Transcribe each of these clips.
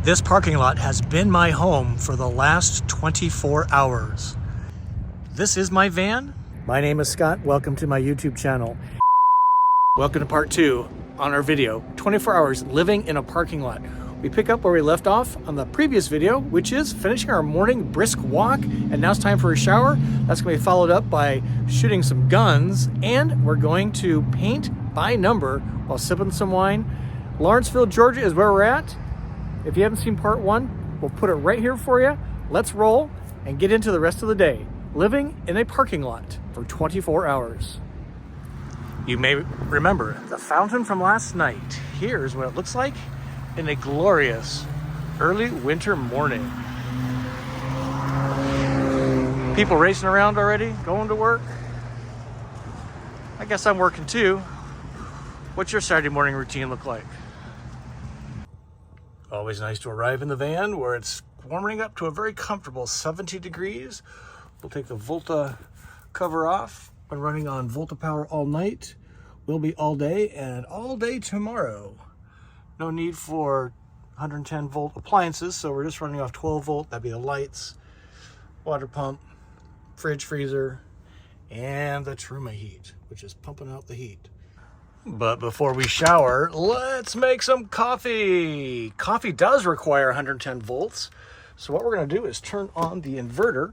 This parking lot has been my home for the last 24 hours. This is my van. My name is Scott. Welcome to my YouTube channel. Welcome to part 2 on our video, 24 hours living in a parking lot. We pick up where we left off on the previous video, which is finishing our morning brisk walk, and now it's time for a shower. That's going to be followed up by shooting some guns, and we're going to paint by number while sipping some wine. Lawrenceville, Georgia is where we're at. If you haven't seen part 1, we'll put it right here for you. Let's roll and get into the rest of the day, living in a parking lot for 24 hours. You may remember the fountain from last night. Here's what it looks like in a glorious early winter morning. People racing around already, going to work. I guess I'm working too. What's your Saturday morning routine look like? Always nice to arrive in the van where it's warming up to a very comfortable 70 degrees. We'll take the Volta cover off. Been running on Volta power all night. Will be all day and all day tomorrow. No need for 110 volt appliances, so we're just running off 12 volt. That'd be the lights, water pump, fridge, freezer, and the Truma heat, which is pumping out the heat. But before we shower, let's make some coffee. Coffee does require 110 volts. So what we're gonna do is turn on the inverter.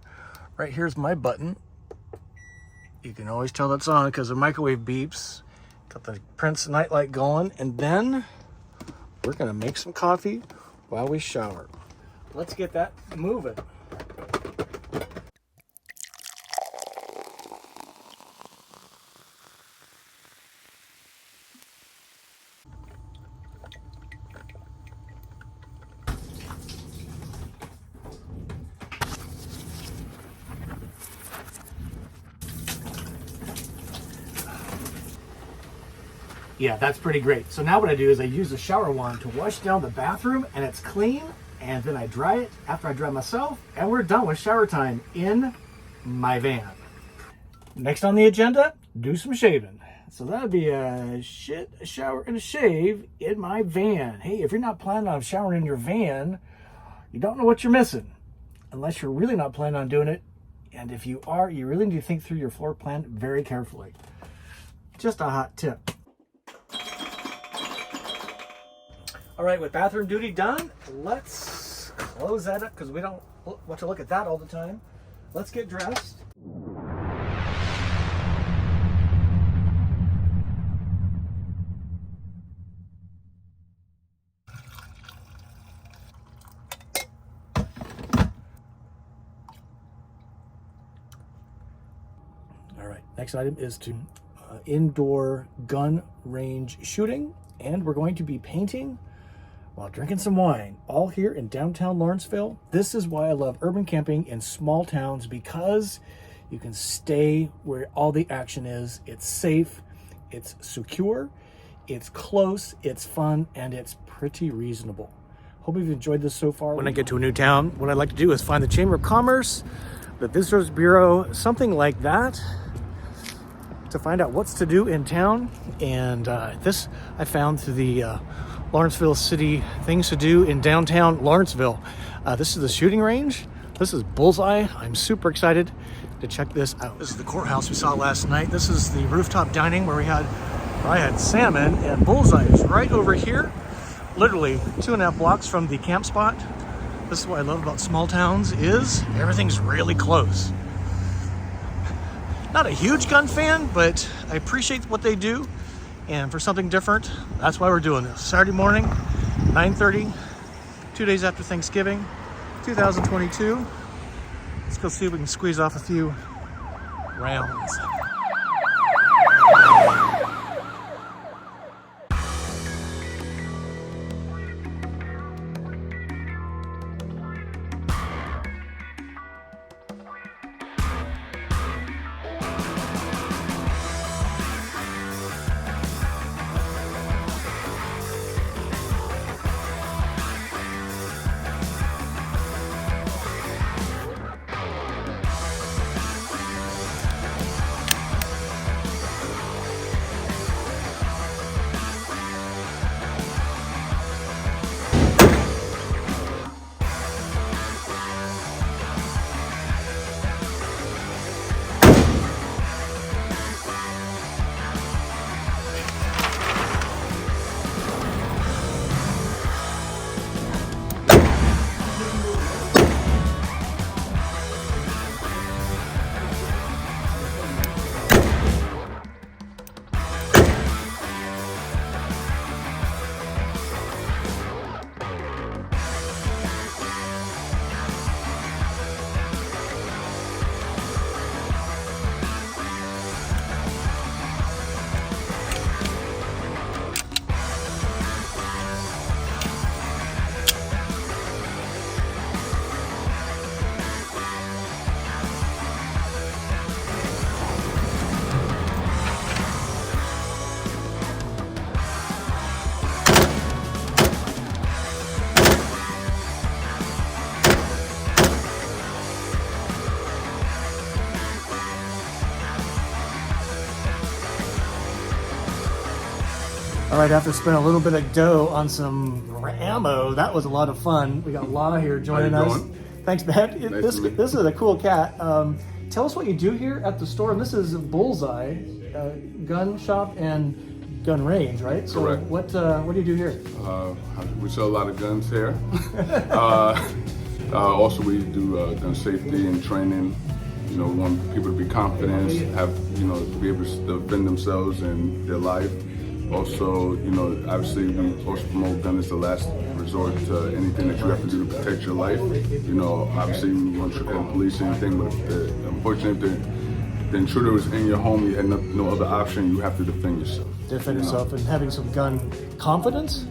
Right here's my button. You can always tell that's on because the microwave beeps. Got the Prince nightlight going, and then we're gonna make some coffee while we shower. Let's get that moving. Yeah, that's pretty great. So now what I do is I use the shower wand to wash down the bathroom, and it's clean, and then I dry it after I dry myself, and we're done with shower time in my van. Next on the agenda, do some shaving. So that'd be a shower, and a shave in my van. Hey, if you're not planning on showering in your van, you don't know what you're missing, unless you're really not planning on doing it. And if you are, you really need to think through your floor plan very carefully. Just a hot tip. All right, with bathroom duty done, let's close that up because we don't want to look at that all the time. Let's get dressed. All right, next item is to indoor gun range shooting, and we're going to be painting while drinking some wine, all here in downtown Lawrenceville. This is why I love urban camping in small towns, because you can stay where all the action is. It's safe, it's secure, it's close, it's fun, and it's pretty reasonable. Hope you've enjoyed this so far. When I get to a new town, what I like to do is find the Chamber of Commerce, the Visitors Bureau, something like that, to find out what's to do in town. And this I found through the Lawrenceville City Things to Do in downtown Lawrenceville. This is the shooting range. This is Bullseye. I'm super excited to check this out. This is the courthouse we saw last night. This is the rooftop dining where I had salmon, and Bullseye is right over here, literally 2.5 blocks from the camp spot. This is what I love about small towns, is everything's really close. Not a huge gun fan, but I appreciate what they do. And for something different, that's why we're doing this. Saturday morning, 9:30, 2 days after Thanksgiving, 2022. Let's go see if we can squeeze off a few rounds. All right, after spending a little bit of dough on some ammo, that was a lot of fun. We got Law here joining us. Thanks, man. This is a cool cat. Tell us what you do here at the store. And this is Bullseye gun shop and gun range, right? So correct. What do you do here? We sell a lot of guns here. Also, we do gun safety and training. You know, we want people to be confident, have, you know, to be able to defend themselves and their life. Also, you know, obviously we also promote gun as the last resort to anything that you have to do to protect your life. You know, obviously you want to call the police or anything, but unfortunately if the intruder was in your home, you had no other option, you have to defend yourself. Defend yourself and having some gun confidence.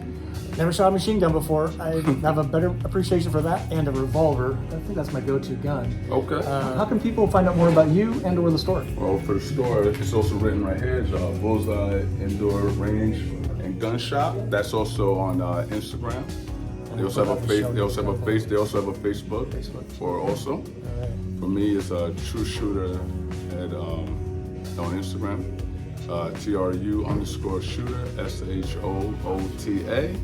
Never shot a machine gun before. I have a better appreciation for that and a revolver. I think that's my go-to gun. Okay. How can people find out more about you and or the store? Well, for the store, it's also written right here. It's Bullseye Indoor Range and Gun Shop. That's also on Instagram. They also have a They also have a Facebook. For also. Right. For me, it's a True Shooter on Instagram. TRU_shooter SHOOTA.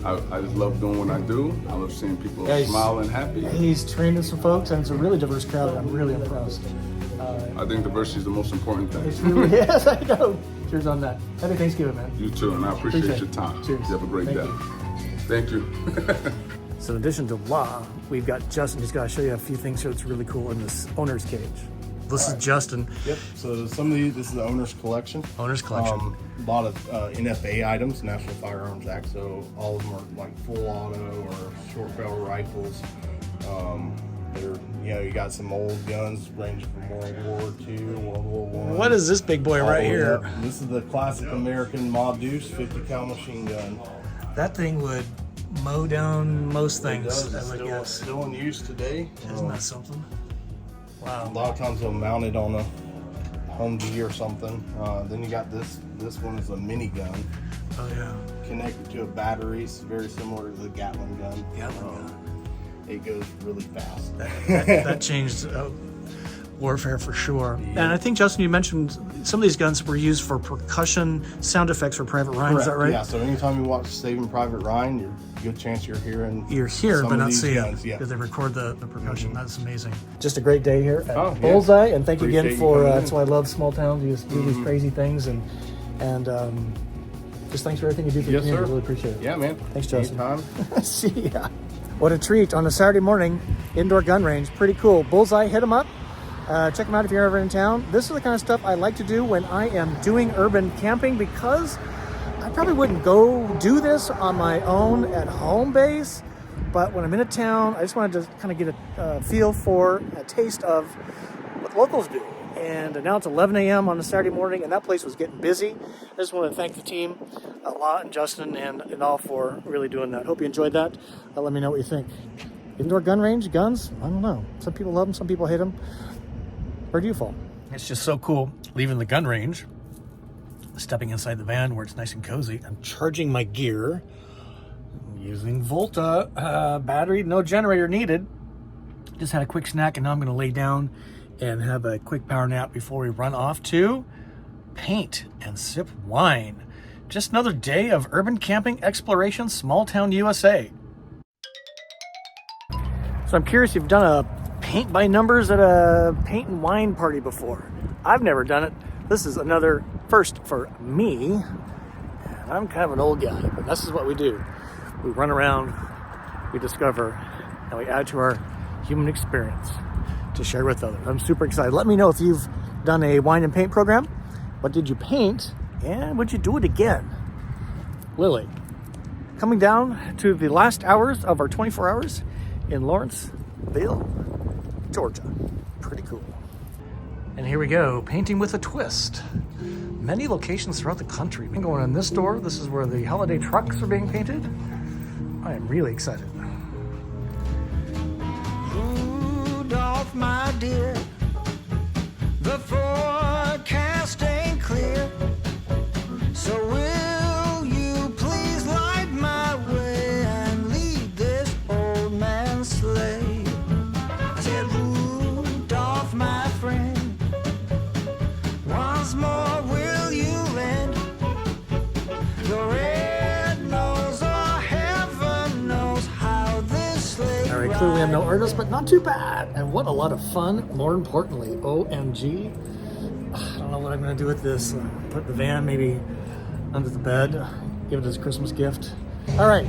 I just love doing what I do. I love seeing people smile and happy. He's training some folks, and it's a really diverse crowd. I'm really impressed. I think diversity is the most important thing. It really is. I know. Cheers on that. Happy Thanksgiving, man. You too, and I appreciate your time. Cheers. You have a great day. Thank you. So in addition to Law, we've got Justin. He's got to show you a few things here that's really cool in this owner's cage. This is Justin. Yep. So this is the owner's collection. Owner's collection. A lot of NFA items, National Firearms Act. So all of them are like full auto or short barrel rifles. You got some old guns ranging from World War II, World War I. What is this big boy right here? This is the classic American Ma Deuce 50 cal machine gun. That thing would mow down most things. It's still in use today. Isn't that something? Wow. A lot of times they'll mount it on a Humvee or something. Then you got this one is a mini gun. Oh yeah. Connected to a battery. It's very similar to the Gatling gun. It goes really fast. That changed warfare for sure. Yeah. And I think, Justin, you mentioned some of these guns were used for percussion sound effects for Private Ryan. Correct. Is that right? Yeah, so anytime you watch Saving Private Ryan, you're good chance you're hearing but not seeing, because they record the percussion. That's amazing. Just a great day here at Bullseye, and thank you again for that's why I love small towns. You just do these crazy things, and just thanks for everything you do for the community. I really appreciate it. Yeah, man. Thanks, Justin. Anytime. See ya. What a treat on a Saturday morning, indoor gun range. Pretty cool. Bullseye, hit them up. Check them out if you're ever in town. This is the kind of stuff I like to do when I am doing urban camping, because I probably wouldn't go do this on my own at home base, but when I'm in a town, I just wanted to kind of get a feel for, a taste of what locals do. And now it's 11 a.m. on a Saturday morning, and that place was getting busy. I just want to thank the team, Law and Justin, and all for really doing that. Hope you enjoyed that. Let me know what you think. Indoor gun range, guns, I don't know. Some people love them, some people hate them. Where do you fall? It's just so cool leaving the gun range, stepping inside the van where it's nice and cozy. I'm charging my gear using Volta battery, no generator needed. Just had a quick snack, and now I'm going to lay down and have a quick power nap before we run off to paint and sip wine. Just another day of urban camping exploration, small town USA. So I'm curious if you've done a paint by numbers at a paint and wine party before. I've never done it. This is another first for me. I'm kind of an old guy, but this is what we do. We run around, we discover, and we add to our human experience to share with others. I'm super excited. Let me know if you've done a wine and paint program. What did you paint? And would you do it again? Lily, coming down to the last hours of our 24 hours in Lawrenceville, Georgia. Pretty cool. And here we go, painting with a twist. Many locations throughout the country. I'm going in this door. This is where the holiday trucks are being painted. I am really excited. Rudolph, my dear, the forecast ain't clear, so will you please light my way and lead this old man's sleigh? I said, Rudolph, my friend, once more will you lend clearly I'm no artist, but not too bad. And what a lot of fun, more importantly. OMG. I don't know what I'm gonna do with this. Put the van maybe under the bed, give it as a Christmas gift. All right,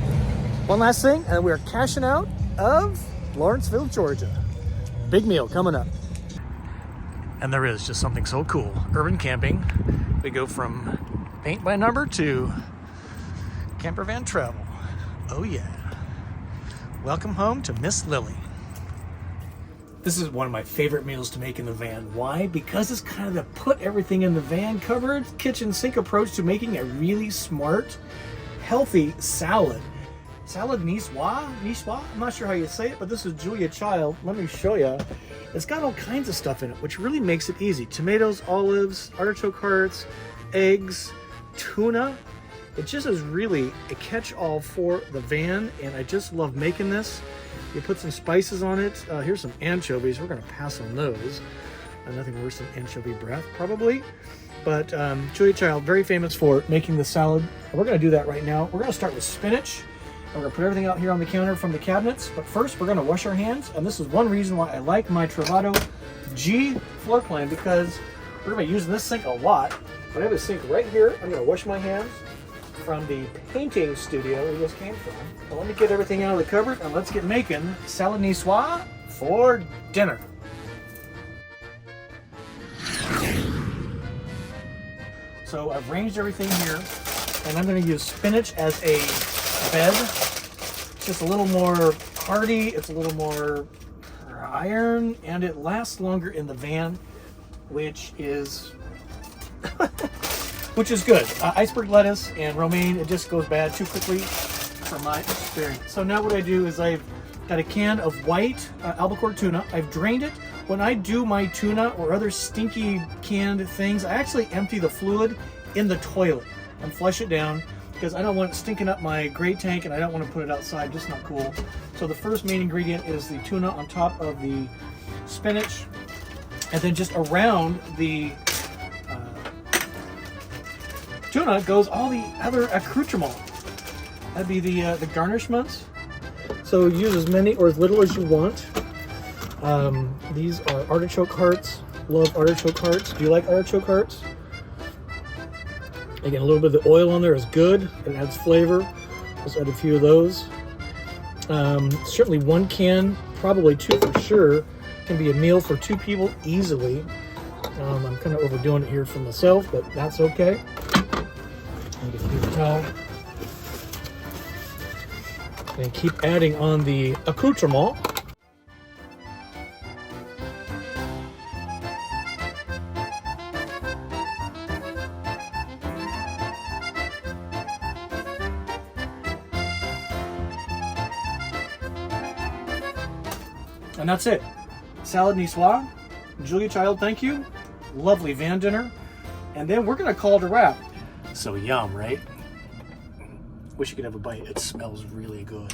one last thing, and we're cashing out of Lawrenceville, Georgia. Big meal coming up. And there is just something so cool. Urban camping. We go from paint by number to camper van travel. Oh yeah. Welcome home to Miss Lily. This is one of my favorite meals to make in the van. Why? Because it's kind of the put everything in the van covered kitchen sink approach to making a really smart, healthy salad. Salad Nicoise? I'm not sure how you say it, but this is Julia Child. Let me show you. It's got all kinds of stuff in it, which really makes it easy. Tomatoes, olives, artichoke hearts, eggs, tuna. It just is really a catch-all for the van, and I just love making this. You put some spices on it. Here's some anchovies. We're gonna pass on those. Nothing worse than anchovy breath, probably. But Julia Child, very famous for making the salad. And we're gonna do that right now. We're gonna start with spinach. And we're gonna put everything out here on the counter from the cabinets. But first, we're gonna wash our hands. And this is one reason why I like my Travato G floor plan, because we're gonna be using this sink a lot. But I have a sink right here. I'm gonna wash my hands from the painting studio we just came from. So let me get everything out of the cupboard and let's get making salad niçoise for dinner. So I've arranged everything here, and I'm going to use spinach as a bed. It's just a little more hearty, it's a little more iron, and it lasts longer in the van, which is good. Iceberg lettuce and romaine, it just goes bad too quickly from my experience. So now what I do is I've got a can of white albacore tuna. I've drained it. When I do my tuna or other stinky canned things, I actually empty the fluid in the toilet and flush it down, because I don't want it stinking up my grate tank, and I don't want to put it outside, just not cool. So the first main ingredient is the tuna on top of the spinach, and then just around the tuna goes all the other accoutrements. That'd be the garnishments. So use as many or as little as you want. These are artichoke hearts. Love artichoke hearts. Do you like artichoke hearts? Again, a little bit of the oil on there is good. It adds flavor. Let's add a few of those. Certainly one can, probably two for sure, can be a meal for two people easily. I'm kind of overdoing it here for myself, but that's okay. And get a paper towel. And keep adding on the accoutrement. And that's it. Salad niçoise. Julia Child, thank you. Lovely van dinner. And then we're gonna call it a wrap. So yum, right? Wish you could have a bite. It smells really good.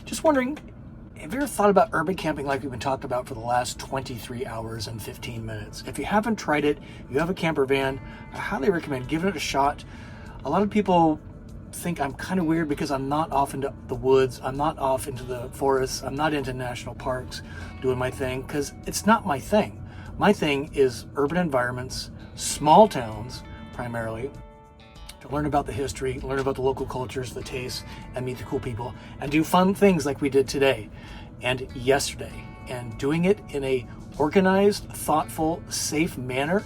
Just wondering, have you ever thought about urban camping like we've been talking about for the last 23 hours and 15 minutes? If you haven't tried it, you have a camper van, I highly recommend giving it a shot. A lot of people think I'm kind of weird because I'm not off into the woods, I'm not off into the forests, I'm not into national parks doing my thing, because it's not my thing. My thing is urban environments, small towns primarily, to learn about the history, learn about the local cultures, the tastes, and meet the cool people, and do fun things like we did today and yesterday. And doing it in a organized, thoughtful, safe manner,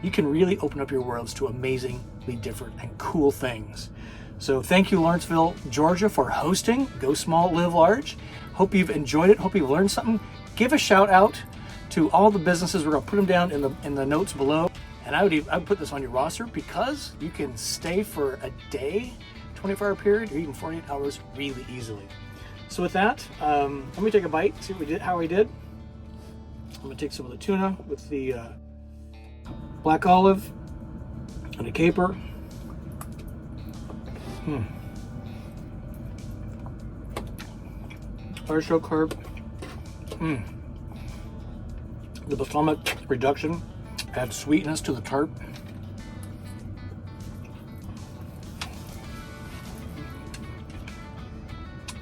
you can really open up your worlds to amazingly different and cool things. So thank you, Lawrenceville, Georgia, for hosting Go Small, Live Large. Hope you've enjoyed it. Hope you've learned something. Give a shout out to all the businesses. We're gonna put them down in the notes below. And I would put this on your roster, because you can stay for a day, 24-hour period, or even 48 hours really easily. So with that, let me take a bite, see what we did, how we did. I'm gonna take some of the tuna with the black olive and a caper. Artichoke herb. The balsamic reduction adds sweetness to the tart.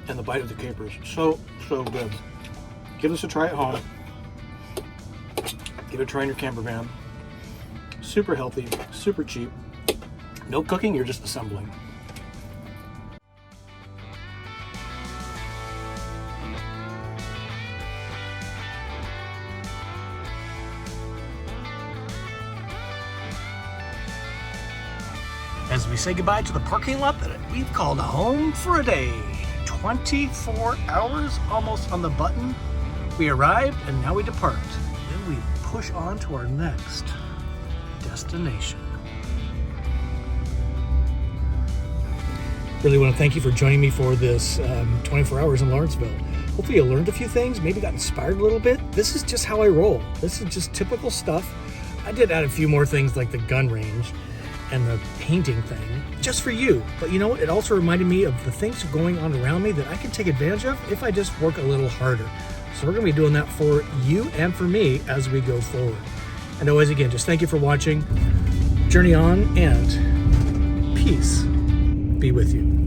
and the bite of the capers. So good. Give this a try at home. Give it a try in your camper van. Super healthy, super cheap. No cooking, you're just assembling. As we say goodbye to the parking lot that we've called home for a day. 24 hours almost on the button. We arrived and now we depart. Then we push on to our next destination. Really want to thank you for joining me for this 24 hours in Lawrenceville. Hopefully you learned a few things, maybe got inspired a little bit. This is just how I roll. This is just typical stuff. I did add a few more things like the gun range and the painting thing just for you. But you know what? It also reminded me of the things going on around me that I can take advantage of if I just work a little harder. So we're gonna be doing that for you and for me as we go forward. And always again, just thank you for watching. Journey on, and peace be with you.